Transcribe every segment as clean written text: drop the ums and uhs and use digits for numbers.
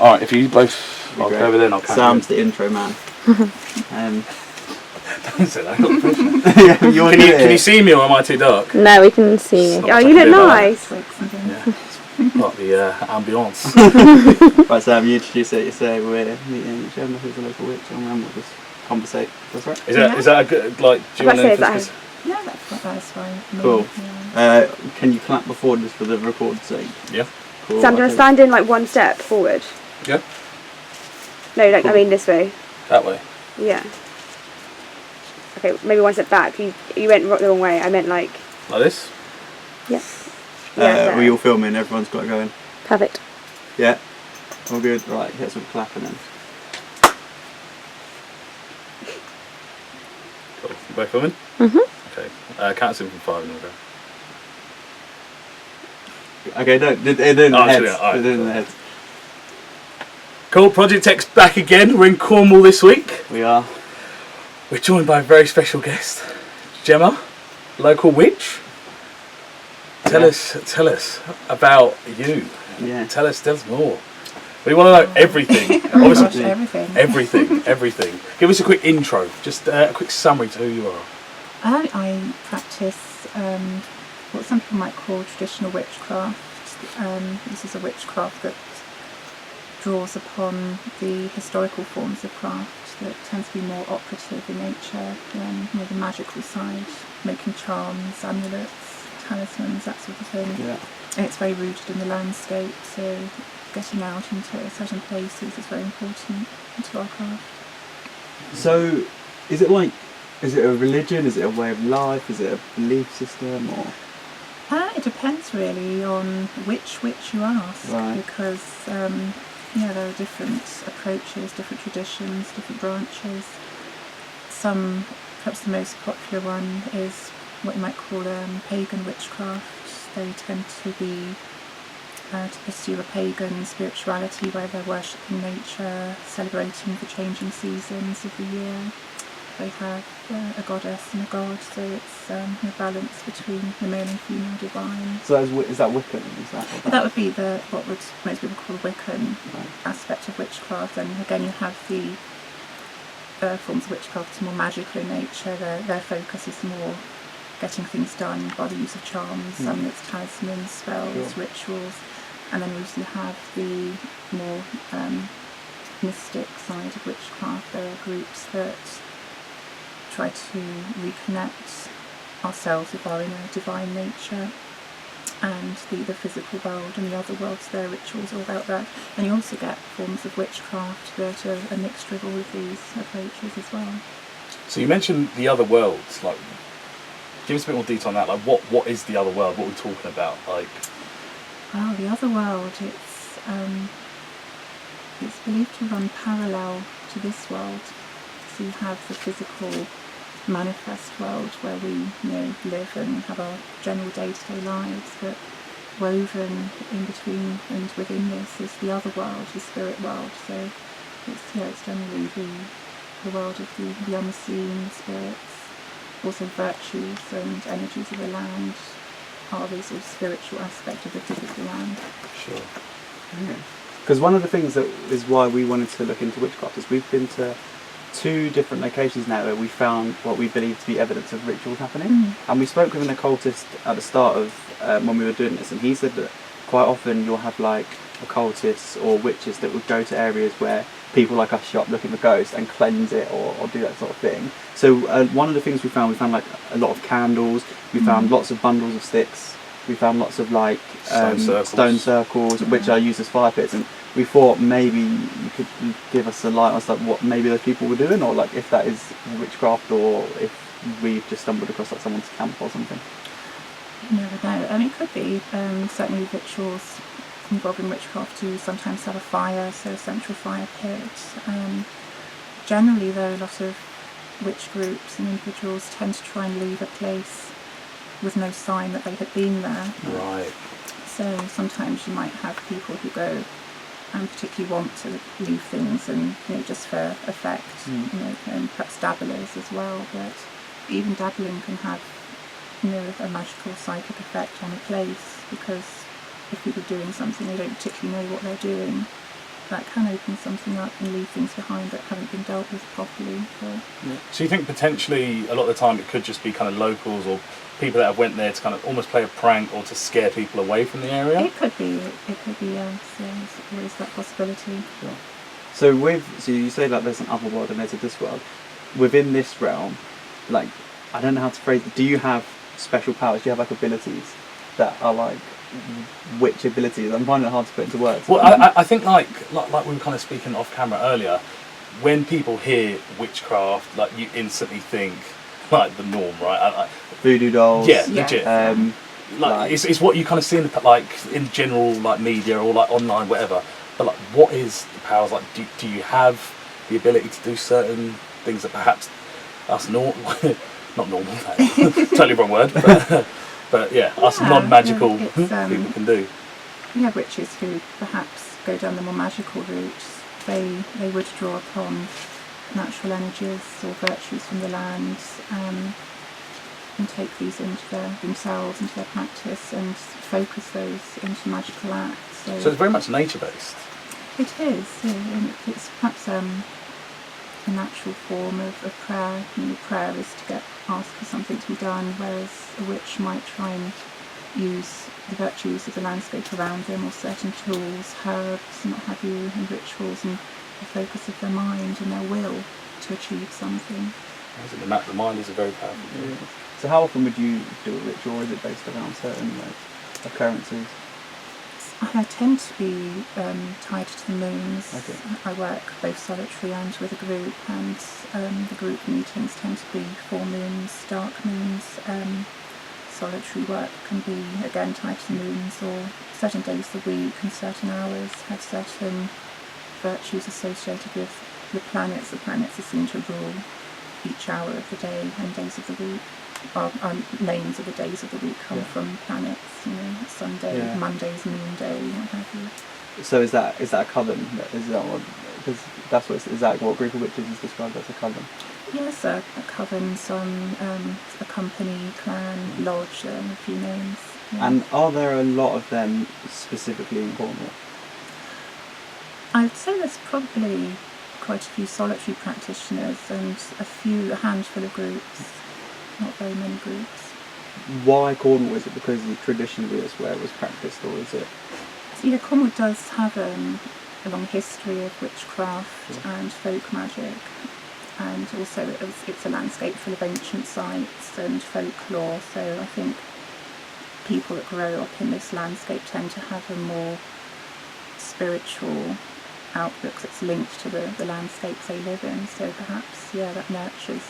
Alright, if you both... I'll go over there and I'll count. Sam's the intro man. Don't say that, I've got pressure. Can you see me or am I too dark? No, we can see you. Oh, you look nice. Yeah, got the ambience. Right, Sam, you introduce it. You say we're meeting Gemma, who's a local witch, and then we'll just conversate. That's right. Is that a good, like, do you want to... No, that's fine. Cool. Yeah. Can you clap before just for the record's sake? Yeah. Cool. Sam, do you want to stand in like one step forward? Yeah. No, like, I mean this way. That way? Yeah. Okay, maybe one step back. You went the wrong way. I meant like... Like this? Yeah. Yeah. We all filming, everyone's got it going. Perfect. Yeah. All good. Right, get some clapping then. Cool. You both filming? Mhm. Okay. Count us in from 5 and we'll go. Okay, no, they're doing the heads. Right, they're doing the heads. Cool, PRJCT X back again. We're in Cornwall this week. We are. We're joined by a very special guest, Gemma, local witch. Tell us about you. Yeah. Tell us more. We want to know everything. Obviously, everything. Give us a quick intro, just a quick summary to who you are. I practice what some people might call traditional witchcraft. This is a witchcraft that draws upon the historical forms of craft that tends to be more operative in nature, the magical side, making charms, amulets, talismans, that sort of thing. Yeah. And it's very rooted in the landscape, so getting out into certain places is very important to our craft. So, is it a religion? Is it a way of life? Is it a belief system? Or it depends really on which witch you ask, right. Because there are different approaches, different traditions, different branches. Some, perhaps the most popular one is what you might call pagan witchcraft. They tend to be to pursue a pagan spirituality where they're worshipping nature, celebrating the changing seasons of the year. They have a goddess and a god, so it's a balance between the male and female divine. so is that Wiccan? That would be what would most people call Wiccan aspect of witchcraft. And again, you have the forms of witchcraft that are more magical in nature. Their focus is more getting things done by the use of charms, amulets, talismans, spells, rituals. And then we also have the more mystic side of witchcraft. There are groups that try to reconnect ourselves with our inner divine nature and the physical world and the other worlds. Their rituals are all about that. And you also get forms of witchcraft that are a mixture of all of these approaches as well. So you mentioned the other worlds. Like, give us a bit more detail on that. Like, what is the other world? What are we talking about? Like, well, the other world, it's believed to run parallel to this world. So you have the physical manifest world where we live and have our general day-to-day lives, but woven in between and within this is the other world, the spirit world. So it's generally the world of the unseen spirits. Also virtues and energies of the land are the sort of spiritual aspect of the physical land. Sure. Because one of the things that is why we wanted to look into witchcraft is we've been to 2 different locations now where we found what we believe to be evidence of rituals happening. And we spoke with an occultist at the start of when we were doing this, and he said that quite often you'll have like occultists or witches that would go to areas where people like us shop looking for ghosts and cleanse it or do that sort of thing. So one of the things we found like a lot of candles, we found lots of bundles of sticks, we found lots of like stone circles which are used as fire pits, and we thought maybe you could give us a light on stuff what maybe those people were doing, or like if that is witchcraft, or if we've just stumbled across like someone's camp or something. You never know. I mean, it could be. Certainly rituals involving witchcraft to sometimes have a fire, so a central fire pit. Generally though, a lot of witch groups and individuals tend to try and leave a place with no sign that they had been there. Right. So sometimes you might have people who go and particularly want to leave things and just for effect, and perhaps dabblers as well, but even dabbling can have a magical psychic effect on a place, because if people are doing something they don't particularly know what they're doing, that can open something up and leave things behind that haven't been dealt with properly. So you think potentially a lot of the time it could just be kind of locals or people that have went there to kind of almost play a prank or to scare people away from the area? It could be, yes, there's always that possibility. Sure. So you say like there's an other world and there's a this world. Within this realm, like, I don't know how to phrase it, do you have special powers? Do you have like abilities that are like witch abilities? I'm finding it hard to put into words. Well, I think like we were kind of speaking off camera earlier, when people hear witchcraft, like you instantly think like the norm, right? Voodoo dolls. Yeah, Yeah. legit. Like it's what you kind of see in the, like in general like media or like online whatever. But like, what is the powers like? Do you have the ability to do certain things that perhaps us not normal, totally wrong word, but yeah, us non-magical people can do. Yeah, witches who perhaps go down the more magical routes, they would draw upon natural energies or virtues from the land, and take these into themselves, into their practice, and focus those into magical acts. So it's very much nature-based. It is, yeah, and it's perhaps a natural form of prayer. Prayer is to ask for something to be done, whereas a witch might try and use the virtues of the landscape around them, or certain tools, herbs, and what have you, and rituals, and the focus of their mind and their will to achieve something. The mind is a very powerful thing. Yeah. So how often would you do a ritual, or is it based around certain occurrences? I tend to be tied to the moons. Okay. I work both solitary and with a group, and the group meetings tend to be full moons, dark moons. Solitary work can be again tied to the moons, or certain days of the week and certain hours have certain virtues associated with the planets. The planets are seen to rule each hour of the day and days of the week. Our names of the days of the week come from planets, Sunday, Monday's moon day, what have you. So is that a coven? Is that what? Because that's what is that what group of witches is described as, a coven? Yes, a coven, a company, clan, lodge, a few names. Yeah. And are there a lot of them specifically in Cornwall? I'd say there's probably quite a few solitary practitioners and a handful of groups. Not very many groups. Why Cornwall? Is it because traditionally it's where it was practiced, or is it? Yeah, Cornwall does have a long history of witchcraft and folk magic, and also it's a landscape full of ancient sites and folklore, so I think people that grow up in this landscape tend to have a more spiritual outlook that's linked to the landscapes they live in, so perhaps that nurtures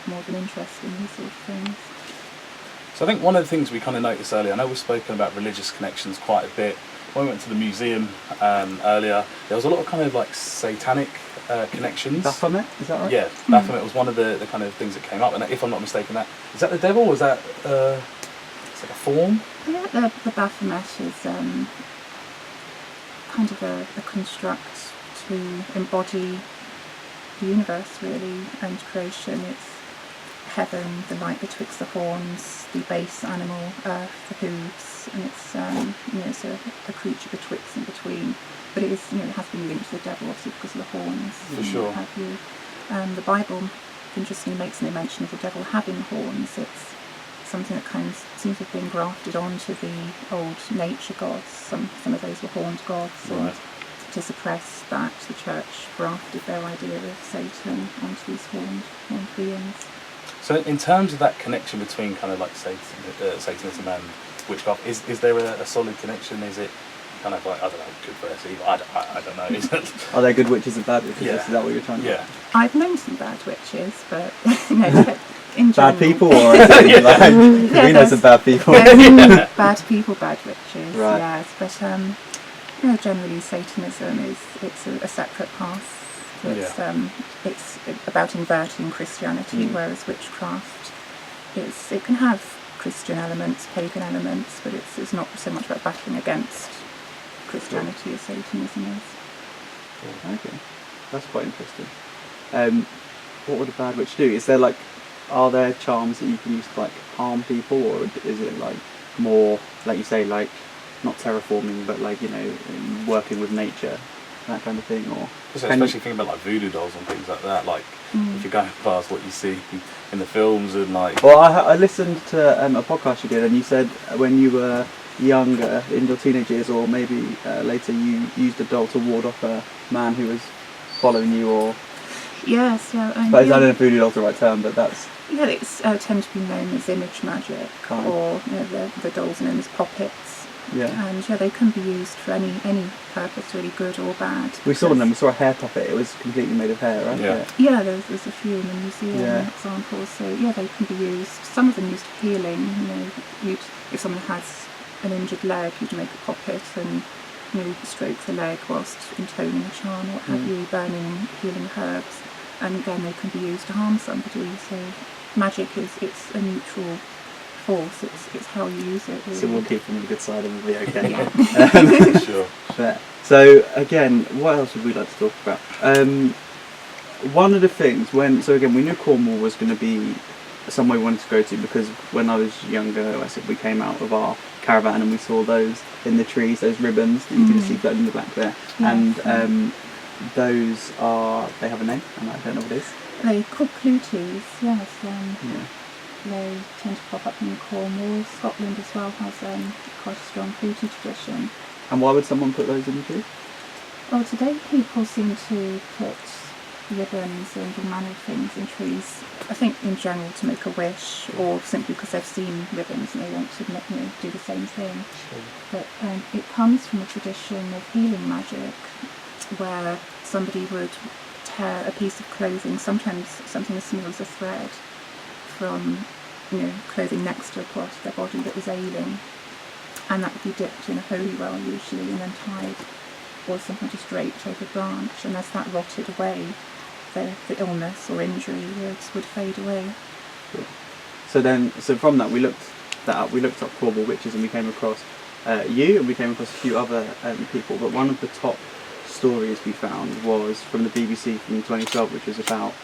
more of an interest in these sort of things. So I think one of the things we kind of noticed earlier, I know we've spoken about religious connections quite a bit. When we went to the museum earlier, there was a lot of kind of like satanic connections. Baphomet, is that right? Yeah, Baphomet was one of the kind of things that came up, and if I'm not mistaken, is that the devil, or is that it's like a form? Yeah, the Baphomet is kind of a construct to embody the universe, really, and creation. It's heaven, the light betwixt the horns, the base animal, earth, the hooves, and it's a creature betwixt and between. But it is, it has been linked to the devil, obviously, because of the horns. For sure. What have you. The Bible, interestingly, makes no mention of the devil having horns. It's something that kind of seems to have been grafted onto the old nature gods. Some of those were horned gods. Right. And to suppress that, the church grafted their idea of Satan onto these horned beings. So in terms of that connection between kind of like Satanism and witchcraft, is there a solid connection? Is it kind of like, I don't know, good versus evil? I don't know. Is it? Are there good witches and bad witches? Yeah. Is that what you're trying to Yeah. I've known some bad witches, but no, in general. Bad people, or is it like, we know some bad people. Bad people, bad witches, Right. yes. But generally Satanism it's a separate path. It's about inverting Christianity, whereas witchcraft it can have Christian elements, pagan elements, but it's not so much about battling against Christianity as Satanism is. Okay, that's quite interesting. What would a bad witch do? Are there charms that you can use to like harm people, or is it like more, like you say, like not terraforming, but like working with nature? that kind of thing, or especially thinking about like voodoo dolls and things like that. Like if you're going past what you see in the films and like. Well, I listened to a podcast you did, and you said when you were younger, in your teenage years, or maybe later, you used a doll to ward off a man who was following you, or. Yes, yeah. But I don't know if voodoo doll's the right term, but that's. Yeah, it's tend to be known as image magic, Kind. or the dolls are known as puppets. Yeah. And they can be used for any purpose, really good or bad. We saw them. We saw a hair puppet. It was completely made of hair, right? Yeah. Yeah, there's a few in the museum Yeah. examples. So yeah, they can be used. Some of them used for healing. If someone has an injured leg, you'd make a puppet and stroke the leg whilst intoning a charm, or what have you, burning healing herbs. And again, they can be used to harm somebody. So magic it's a neutral force. It's how you use it. Really. So we'll keep them on the good side and we'll be okay. Yeah. Sure. Fair. So again, what else would we like to talk about? One of the things we knew Cornwall was going to be somewhere we wanted to go to, because when I was younger, I said we came out of our caravan and we saw those in the trees, those ribbons that you can see floating in the back there, Yes. and those they have a name, and I don't know what it is. They're called cluties, yes. Yeah. They tend to pop up in Cornwall. Scotland as well has quite a strong clutie tradition. And why would someone put those in the tree? Well, today people seem to put ribbons and all manner of things in trees. I think in general to make a wish, or simply because they've seen ribbons and they want to do the same thing. Sure. But it comes from a tradition of healing magic, where somebody would tear a piece of clothing, sometimes something as small as a thread, from clothing next to a part of their body that was ailing, and that would be dipped in a holy well usually, and then tied, or something just draped over a branch, and as that rotted away, the illness or injury would fade away. Sure. So from that we looked up Cornwall witches, and we came across you, and we came across a few other people, but one of the top stories we found was from the BBC from 2012, which was about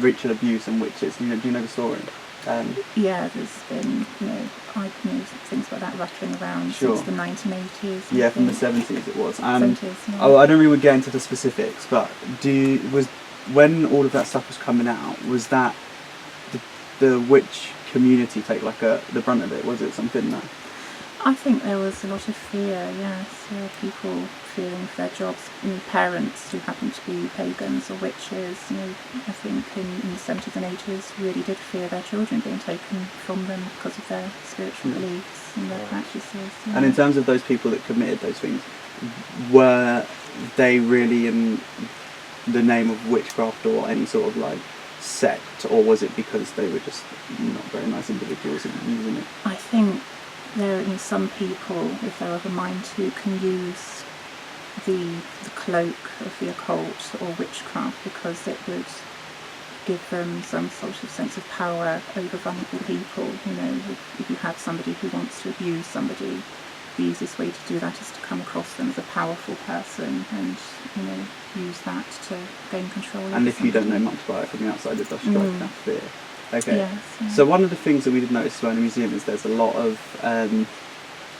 ritual abuse and witches. Do you know the story? Yeah, there's been I know things like that rattling around Sure. since the 1980s. Yeah, from the 70s it was. 70s, yeah. Oh, I don't really want to get into the specifics, but when all of that stuff was coming out, was that the witch community take the brunt of it? Was it something that? I think there was a lot of fear, yes. People fearing for their jobs, parents who happened to be pagans or witches, I think in the 70s and 80s really did fear their children being taken from them because of their spiritual beliefs and their practices. Yeah. And in terms of those people that committed those things, were they really in the name of witchcraft or any sort of sect, or was it because they were just not very nice individuals and using it? I think there are some people, if they're of a mind to, can use the cloak of the occult or witchcraft because it would give them some sort of sense of power over vulnerable people. If you have somebody who wants to abuse somebody, the easiest way to do that is to come across them as a powerful person and use that to gain control. And if you don't know much about it from the outside, it does strike that fear. Okay. Yes, yeah. So one of the things that we did notice in the museum is there's a lot of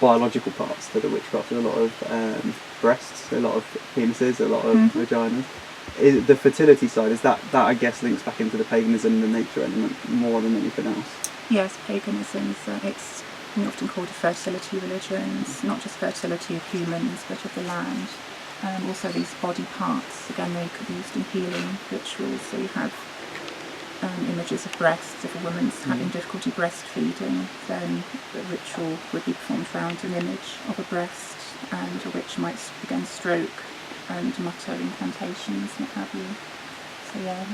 biological parts to the witchcraft. There's a lot of breasts, a lot of penises, a lot of vaginas. The fertility side, is that I guess links back into the paganism and the nature element more than anything else? Yes, paganism, it's often called a fertility religion. It's not just fertility of humans but of the land. Also these body parts, again they could be used in healing rituals. So you have images of breasts. If a woman's having difficulty breastfeeding, then the ritual would be performed around an image of a breast, and a witch might again stroke and mutter incantations and what have you. So yeah,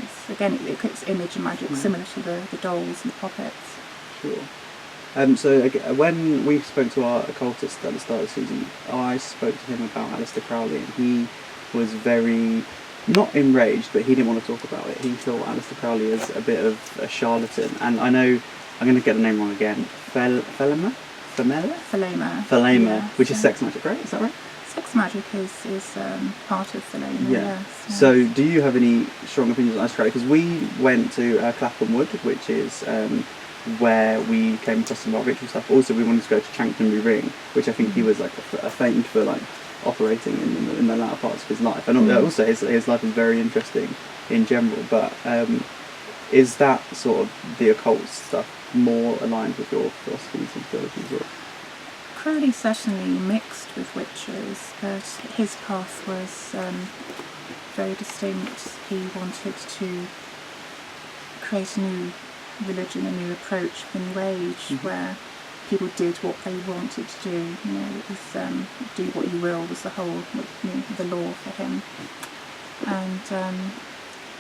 it's image and magic, similar to the dolls and the puppets. Sure. So when we spoke to our occultist at the start of the season, I spoke to him about Aleister Crowley, and he was very, not enraged, but he didn't want to talk about it. He thought Aleister Crowley is a bit of a charlatan, and I know I'm going to get the name wrong again. Thelema, yes, which is sex magic, right? Is that right? Sex magic is part of Thelema, yes. So do you have any strong opinions on Aleister Crowley? Because we went to Clapham Wood, which is where we came across some of our ritual stuff. Also, we wanted to go to Chanctonbury Ring, which I think he was famed for operating in the latter parts of his life. And also his life is very interesting in general, but is that sort of the occult stuff more aligned with your philosophies and theologies? Or? Crowley certainly mixed with witches, but his path was very distinct. He wanted to create a new religion, a new approach for the New Age, where people did what they wanted to do. You know, it was do what you will was the whole, the law for him. And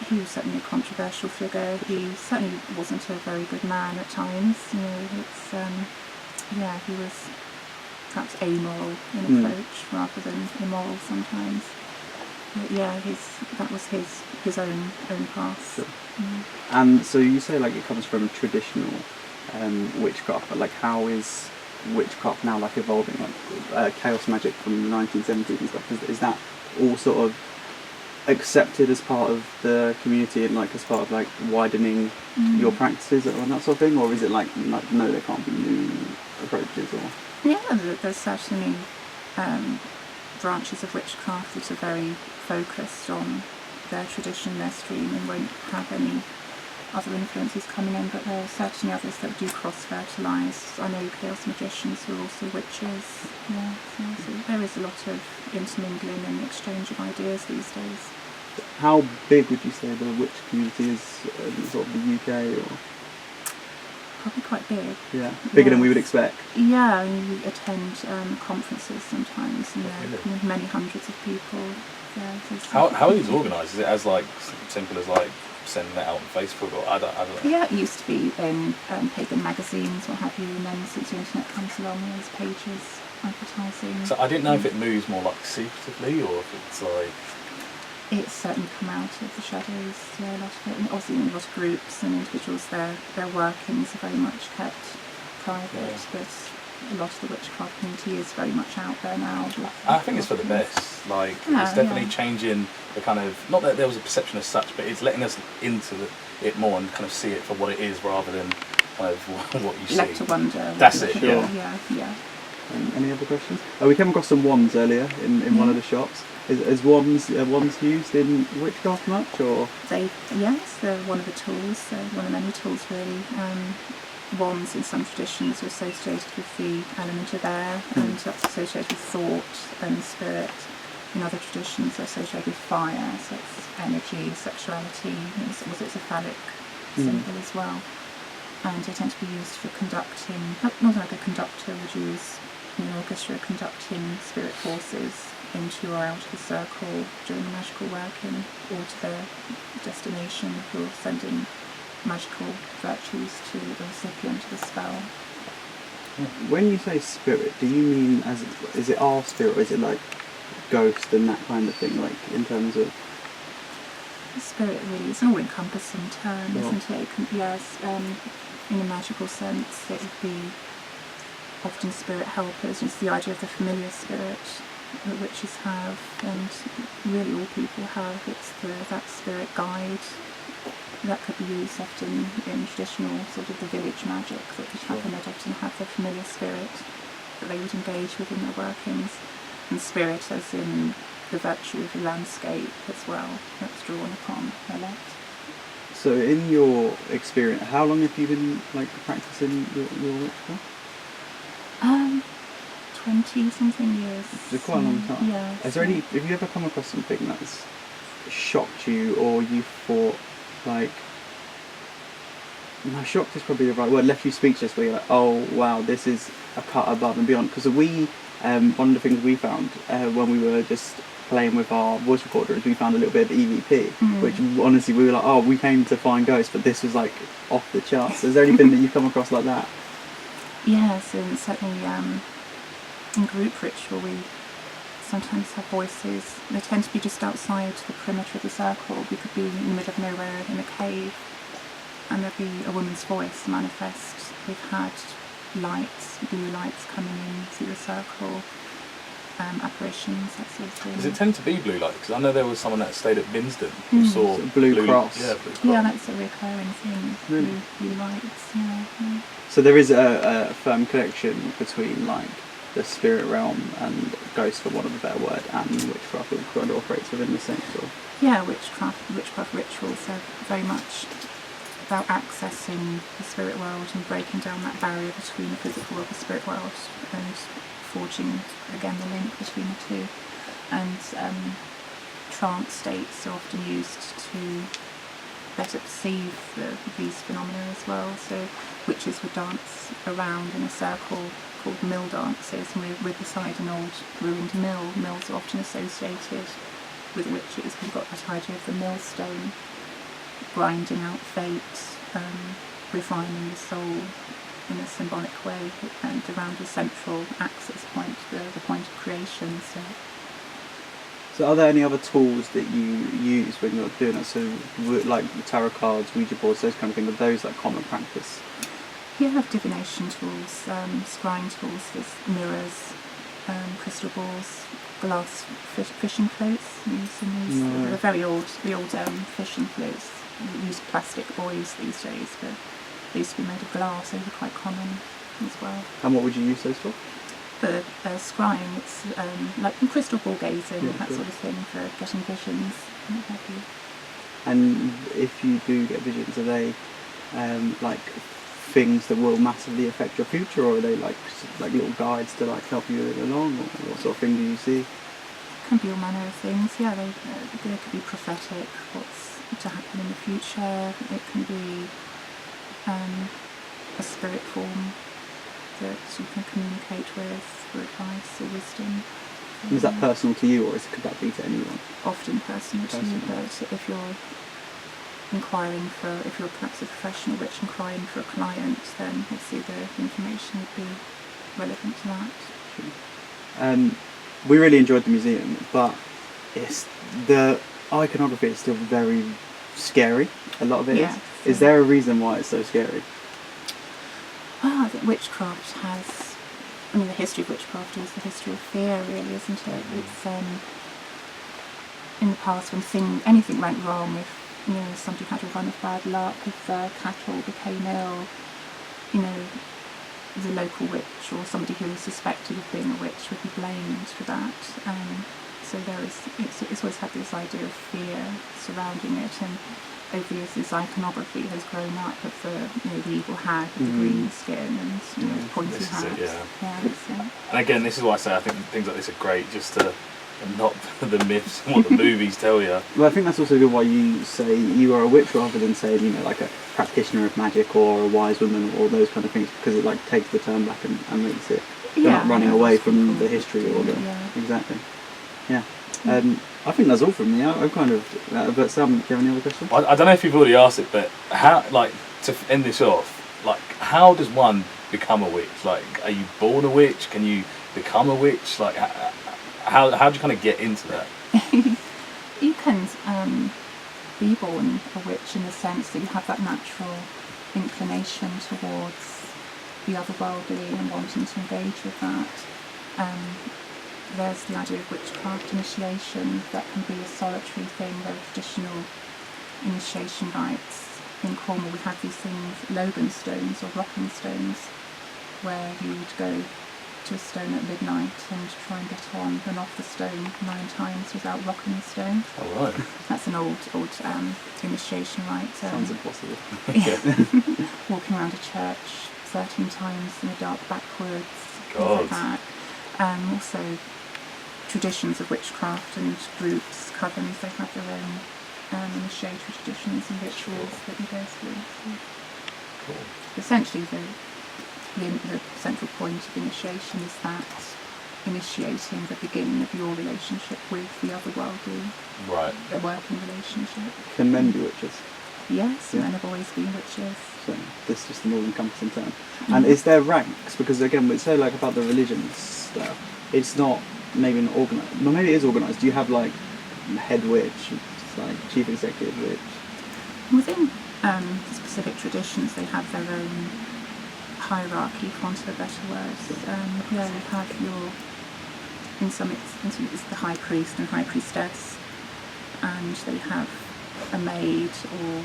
he was certainly a controversial figure. He certainly wasn't a very good man at times. You know, it's he was perhaps amoral in approach rather than immoral sometimes. But yeah, that was his own path. Sure. And so you say like it comes from traditional witchcraft, but like how is witchcraft now like evolving? Like chaos magic from the 1970s and stuff. Is that all sort of accepted as part of the community and like as part of like widening your practices and that sort of thing, or is it like no, there can't be new approaches? Or there's certainly branches of witchcraft that are very focused on their tradition, their stream, and won't have any other influences coming in, but there are certainly others that do cross-fertilise. I know chaos magicians who are also witches. Yeah, so there is a lot of intermingling and exchange of ideas these days. How big would you say the witch community is in sort of the UK? Or? Probably quite big. Yeah, bigger than we would expect. Yeah, I mean, you attend conferences sometimes, and there are many hundreds of people. Yeah, how are these organised? Is it as like simple as like sending it out on Facebook, or I don't know? Yeah, it used to be in pagan magazines, what have you, and then since the internet comes along, there's pages advertising. So I didn't know if it moves more like secretively, or if it's like... It's certainly come out of the shadows, yeah, a lot of it. And obviously in a lot of groups and individuals, their workings are very much kept private, but a lot of the witchcraft community is very much out there now. I think it's for the best. Like, it's definitely changing the kind of, not that there was a perception as such, but it's letting us into it more and kind of see it for what it is rather than kind of what you see. Left to wonder. That's it, sure. Yeah. Any other questions? We came across some wands earlier in one of the shops. Is wands used in witchcraft much, or? Yes, they're one of the tools, one of many tools really. Wands in some traditions are associated with the element of air and associated with thought and spirit. In other traditions are associated with fire, so it's energy, sexuality, it's a phallic symbol as well. And they tend to be used for conducting, not like a conductor would use in an orchestra, conducting spirit forces into or out of the circle during the magical working, or to their destination, who are sending magical virtues to the recipient of the spell. When you say spirit, do you mean is it our spirit, or is it like ghost and that kind of thing, like in terms of? Spirit really is an all-encompassing term, isn't it? It can be in a magical sense, it would be often spirit helpers. It's the idea of the familiar spirit that witches have, and really all people have. It's that spirit guide that could be used often in traditional sort of the village magic that would happen. They'd often have the familiar spirit that they would engage with in their workings, and spirit as in the virtue of the landscape as well that's drawn upon a lot. So in your experience, how long have you been like practicing your witchcraft? 20-something years. It's quite a long time. Yeah. Have you ever come across something that's shocked you, or you thought like, no, shocked is probably the right word, left you speechless, where you're like, oh wow, this is a cut above and beyond? Because one of the things we found when we were just playing with our voice recorder is we found a little bit of EVP, which honestly we were like, oh, we came to find ghosts, but this was like off the charts. Is there anything that you've come across like that? Yes, and certainly in group ritual we sometimes have voices. They tend to be just outside the perimeter of the circle. We could be in the middle of nowhere in a cave and there'd be a woman's voice manifest. We've had lights, blue lights coming in through the circle, apparitions, that sort of thing. Does it tend to be blue light? Because I know there was someone that stayed at Binsden who saw Blue Cross. Yeah, Blue Cross. Yeah, that's a recurring thing. Really? Blue lights, yeah. So there is a firm connection between like the spirit realm and ghost, for want of a better word, and witchcraft kind of operates within the same sort of... Yeah, witchcraft rituals are very much about accessing the spirit world and breaking down that barrier between the physical world and the spirit world, and forging again the link between the two. And trance states are often used to better perceive these phenomena as well. So witches would dance around in a circle called mill dances, and we're beside an old ruined mill. Mills are often associated with witches. We've got that idea of the millstone, grinding out fate, refining the soul in a symbolic way, and around the central axis point, the point of creation. So are there any other tools that you use when you're doing it? So like tarot cards, Ouija boards, those kind of things, are those like common practice? You have divination tools, scrying tools, there's mirrors, crystal balls, glass fishing floats. Using these, No. the very old fishing floats. We use plastic buoys these days, but they used to be made of glass. They were quite common as well. And what would you use those for? For scrying, it's like crystal ball gazing, Yeah, that sure. sort of thing, for getting visions and what have you. And if you do get visions, are they like things that will massively affect your future, or are they like little guides to like help you along, or what sort of thing do you see? Can be all manner of things. Yeah, they could be prophetic, what's to happen in the future. It can be a spirit form that you can communicate with for advice or wisdom. Is that personal to you, or could that be to anyone? Often personal to you, Personal. but if you're if you're perhaps a professional witch inquiring for a client, then obviously the information would be relevant to that. We really enjoyed the museum, but the iconography is still very scary. A lot of it Yeah. is. Is there a reason why it's so scary? Well, I think witchcraft has, the history of witchcraft is the history of fear, really, isn't it? It's in the past when anything went wrong, if somebody had a run of bad luck, if their cattle became ill, the local witch or somebody who was suspected of being a witch would be blamed for that. So it's always had this idea of fear surrounding it, and over the years this iconography has grown up of the evil hag with the green skin and pointy This is hat. it, yeah. That's it. And again, this is why I say I think things like this are great, just to not the myths and what the movies tell you. Well, I think that's also good why you say you are a witch rather than saying, like a practitioner of magic or a wise woman or those kind of things, because it like takes the turn back and makes it, you're not running away from the history or the... Yeah. Exactly. Yeah. I think that's all from me. I'm kind of... but Sam, do you have any other questions? I don't know if you've already asked it, but how, like, to end this off, like, how does one become a witch? Like, are you born a witch? Can you become a witch? Like, how do you kind of get into that? You can be born a witch in the sense that you have that natural inclination towards the otherworldly and wanting to engage with that. There's the idea of witchcraft initiation. That can be a solitary thing. There are traditional initiation rites. In Cornwall we have these things, Logan stones or rocking stones, where you would go to a stone at midnight and try and get on and off the stone 9 times without rocking the stone. Oh, right. That's an old initiation rite. Sounds impossible. Walking around a church 13 times in the dark backwoods, God. things like that. Also traditions of witchcraft and groups, covens, they have their own initiatory traditions and rituals that you go through. So Cool. essentially the central point of initiation is that initiating the beginning of your relationship with the otherworldly, Right. the working relationship. Can men be witches? Yes, Yeah. men have always been witches. So this is just an all-encompassing term. And is there ranks? Because again, we say like about the religions stuff, it's not maybe not organised. Well, maybe it is organised. Do you have like head witch, like chief executive witch? Within specific traditions, they have their own hierarchy, for want of a better word. You have in some instances, it's the high priest and high priestess, and they have a maid or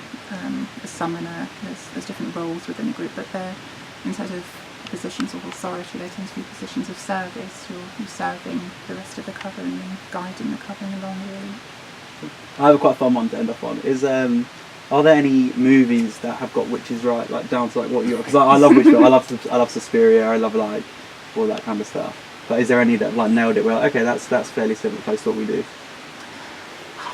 a summoner. There's different roles within a group, but they're, instead of positions of authority. They tend to be positions of service. You're serving the rest of the coven and guiding the coven along, really. I have a quite fun one to end off on. Is are there any movies that have got witches right, like down to like what you're? Because I love witchcraft. I love Suspiria. I love like all that kind of stuff. But is there any that like nailed it well? Okay, that's fairly similar, close to what we do.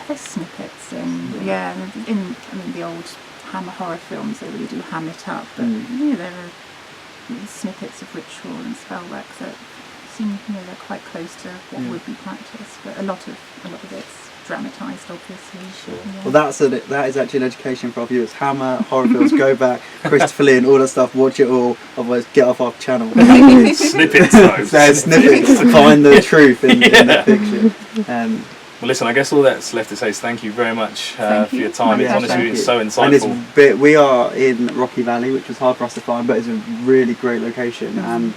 There's snippets in the old Hammer horror films. They really do ham it up, but there are snippets of ritual and spell work that seem they're quite close to what would be practiced. But a lot of it's dramatised, obviously. Sure. Yeah. Well, that is actually an education for our viewers. Hammer horror films, go back, Christopher Lee and all that stuff. Watch it all. Otherwise, get off our channel. Snippets, though. There's snippets to find the truth in that fiction. Well, listen, I guess all that's left to say is thank you very much for your time. My It's honestly pleasure. been so insightful. And we are in Rocky Valley, which was hard for us to find, but it's a really great location. And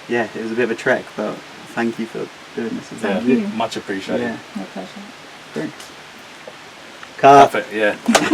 it was a bit of a trek, but thank you for doing this. Thank you. Much appreciated. Yeah. My pleasure. Great. Cut. Perfect, yeah.